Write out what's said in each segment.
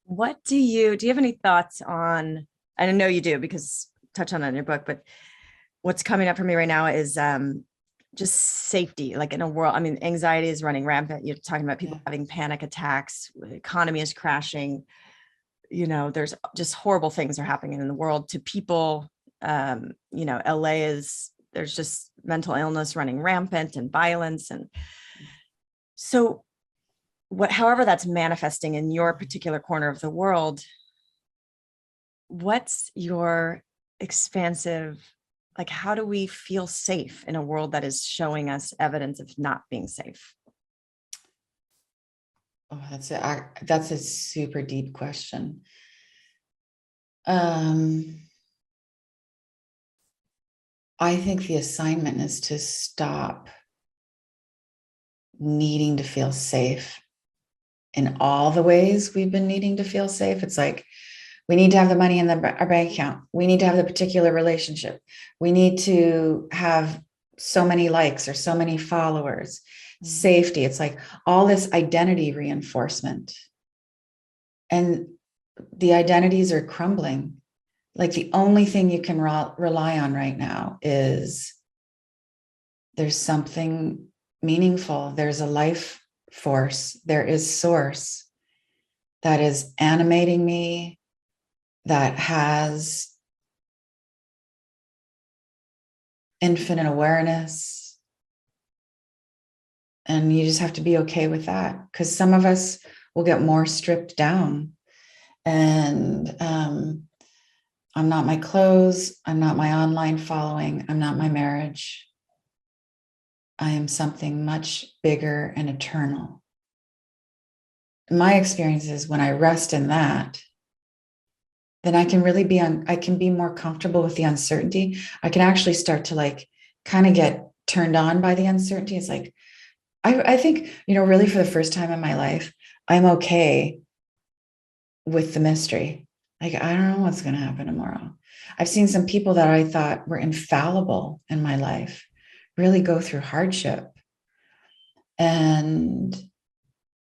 Do you have any thoughts on, I know you do because touch on it in your book, but what's coming up for me right now is just safety, like in a world, I mean, anxiety is running rampant. You're talking about people Yeah. having panic attacks, the economy is crashing, there's just horrible things are happening in the world to people. LA there's just mental illness running rampant and violence. And so however that's manifesting in your particular corner of the world, what's your expansive, like, how do we feel safe in a world that is showing us evidence of not being safe? Oh, that's a super deep question. I think the assignment is to stop needing to feel safe in all the ways we've been needing to feel safe. It's like, we need to have the money in our bank account. We need to have the particular relationship. We need to have so many likes or so many followers. Safety. It's like all this identity reinforcement. And the identities are crumbling. Like the only thing you can rely on right now is there's something meaningful. There's a life force. There is source that is animating me, that has infinite awareness. And you just have to be okay with that, because some of us will get more stripped down. And I'm not my clothes. I'm not my online following. I'm not my marriage. I am something much bigger and eternal. My experience is when I rest in that, then I can really I can be more comfortable with the uncertainty. I can actually start to kind of get turned on by the uncertainty. It's like, I think, really for the first time in my life, I'm okay with the mystery. Like, I don't know what's going to happen tomorrow. I've seen some people that I thought were infallible in my life really go through hardship. And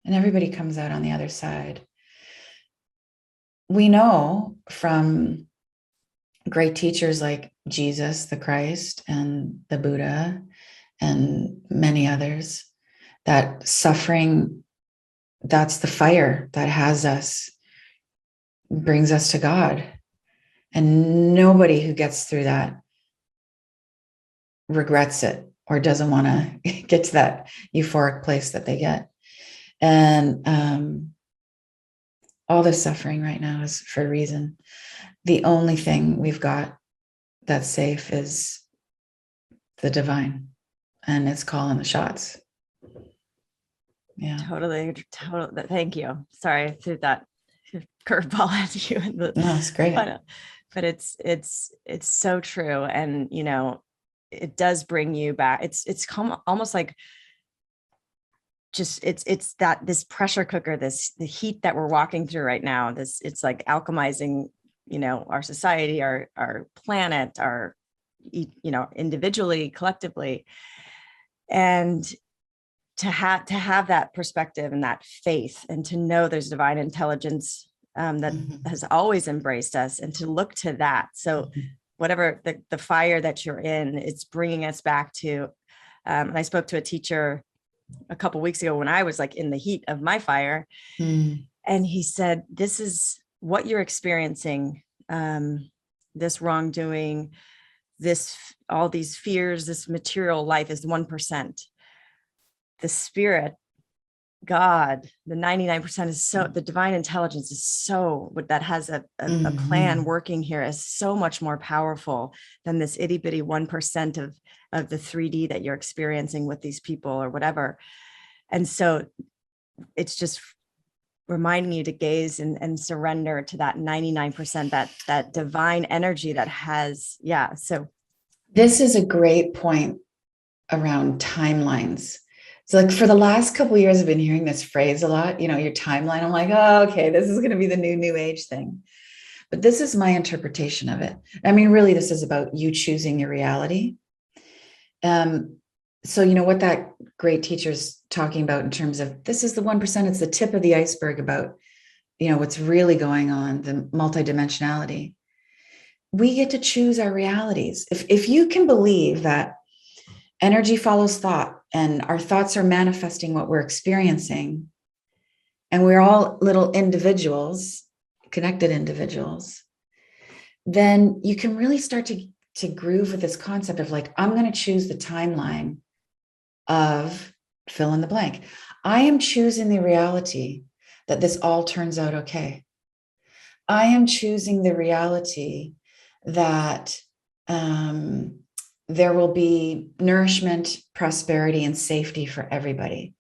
everybody comes out on the other side. We know from great teachers like Jesus, the Christ, and the Buddha, and many others, that suffering, that's the fire that has us, brings us to God. And nobody who gets through that regrets it or doesn't want to get to that euphoric place that they get. And all the suffering right now is for a reason. The only thing we've got that's safe is the divine, and it's calling the shots. Yeah. Totally. Thank you. Sorry, I threw that curveball at you. No, it's great. But it's so true. And, it does bring you back. It's almost like just, it's that this pressure cooker, the heat that we're walking through right now, it's like alchemizing, our society, our planet, our, individually, collectively. And to have that perspective and that faith, and to know there's divine intelligence that has always embraced us, and to look to that. So whatever the fire that you're in, it's bringing us back to, and I spoke to a teacher a couple of weeks ago when I was like in the heat of my fire. And he said, this is what you're experiencing, this wrongdoing, all these fears, this material life is 1%. The spirit, God, the 99% is so, the divine intelligence is so, that has a plan working here, is so much more powerful than this itty bitty 1% of the 3D that you're experiencing with these people or whatever. And so it's just reminding you to gaze and surrender to that 99%, that divine energy that has, yeah. So this is a great point around timelines. So like for the last couple of years, I've been hearing this phrase a lot, your timeline. I'm like, oh, okay, this is going to be the new age thing. But this is my interpretation of it. I mean, really, this is about you choosing your reality. So what that great teacher's talking about in terms of, this is the 1%, it's the tip of the iceberg about, what's really going on, the multidimensionality, we get to choose our realities. If you can believe that energy follows thought and our thoughts are manifesting what we're experiencing, and we're all little individuals, connected individuals, then you can really start to groove with this concept of like, I'm going to choose the timeline of fill in the blank. I am choosing the reality that this all turns out okay. I am choosing the reality that there will be nourishment, prosperity, and safety for everybody.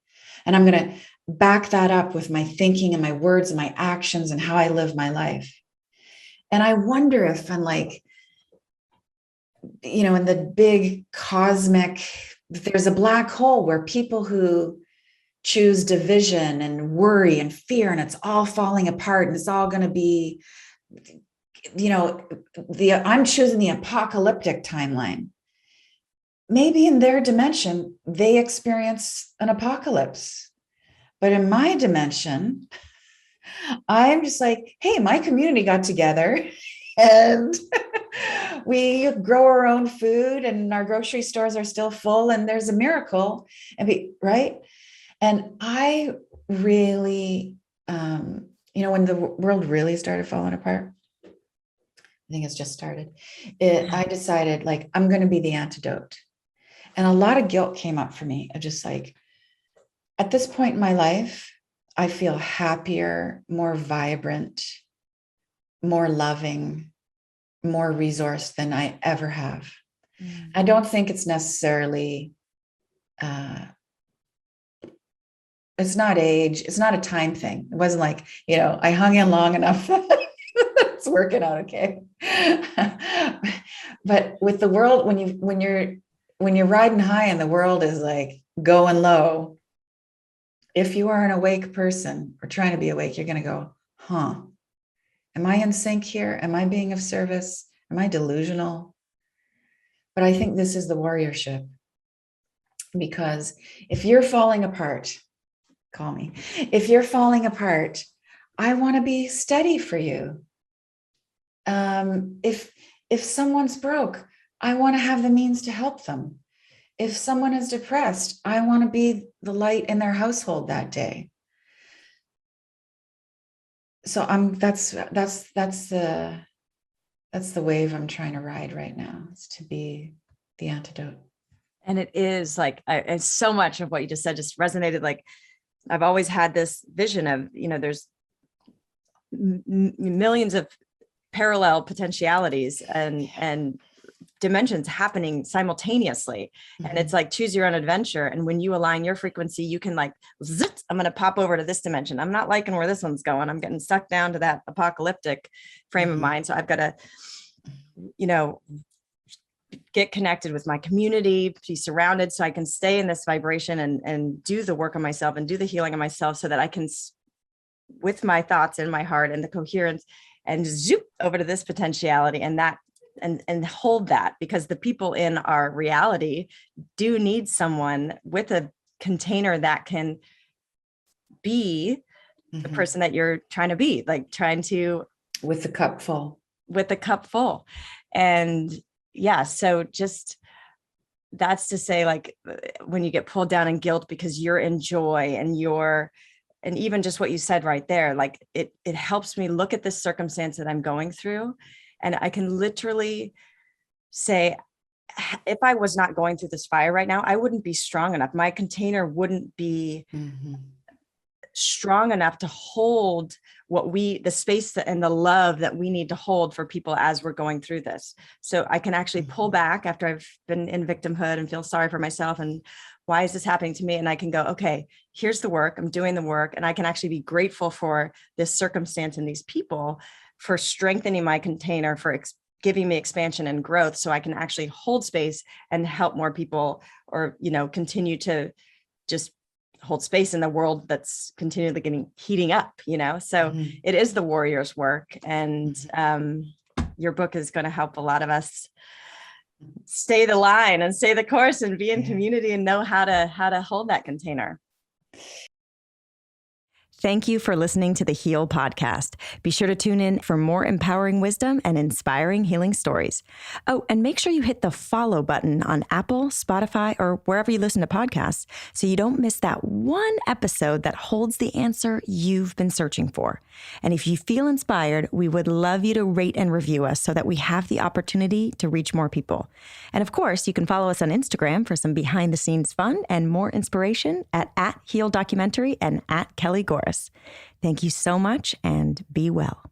And I'm going to back that up with my thinking and my words and my actions and how I live my life. And I wonder if I'm like, in the big cosmic, there's a black hole where people who choose division and worry and fear, and it's all falling apart and it's all going to be, I'm choosing the apocalyptic timeline. Maybe in their dimension, they experience an apocalypse. But in my dimension, I'm just like, hey, my community got together and we grow our own food and our grocery stores are still full and there's a miracle. Right? And I really, when the world really started falling apart, I think it's just started, I decided like, I'm going to be the antidote. And a lot of guilt came up for me of just like, at this point in my life, I feel happier, more vibrant, more loving, more resourced than I ever have. I don't think it's necessarily, it's not age, it's not a time thing. It wasn't like, I hung in long enough. It's working out okay. But with the world, when you're riding high and the world is like going low, if you are an awake person or trying to be awake, you're going to go, am I in sync here? Am I being of service? Am I delusional? But I think this is the warriorship, because if you're falling apart, call me. If you're falling apart, I want to be steady for you. If someone's broke, I want to have the means to help them. If someone is depressed, I want to be the light in their household that day. So that's the wave I'm trying to ride right now, is to be the antidote. And it is like, and so much of what you just said just resonated. Like, I've always had this vision of, there's millions of parallel potentialities and dimensions happening simultaneously. And it's like, choose your own adventure. And when you align your frequency, you can like, I'm going to pop over to this dimension. I'm not liking where this one's going. I'm getting stuck down to that apocalyptic frame of mind. So I've got to, get connected with my community, be surrounded so I can stay in this vibration and do the work on myself and do the healing of myself, so that I can, with my thoughts in my heart and the coherence, and zoop over to this potentiality and that, and hold that, because the people in our reality do need someone with a container that can be the person that you're trying to be, like with the cup full. And yeah, so just, that's to say, like, when you get pulled down in guilt because you're in joy and even just what you said right there, like it helps me look at this circumstance that I'm going through. And I can literally say, if I was not going through this fire right now, I wouldn't be strong enough. My container wouldn't be strong enough to hold the space and the love that we need to hold for people as we're going through this. So I can actually pull back after I've been in victimhood and feel sorry for myself. And why is this happening to me? And I can go, okay, here's the work. I'm doing the work. And I can actually be grateful for this circumstance and these people for strengthening my container, for giving me expansion and growth, so I can actually hold space and help more people, or, continue to just hold space in the world that's continually heating up, so it is the warrior's work. And your book is going to help a lot of us stay the line and stay the course and be in community and know how to hold that container. Thank you for listening to the Heal podcast. Be sure to tune in for more empowering wisdom and inspiring healing stories. Oh, and make sure you hit the follow button on Apple, Spotify, or wherever you listen to podcasts so you don't miss that one episode that holds the answer you've been searching for. And if you feel inspired, we would love you to rate and review us so that we have the opportunity to reach more people. And of course, you can follow us on Instagram for some behind the scenes fun and more inspiration at Heal Documentary and at Kelly Goris. Thank you so much and be well.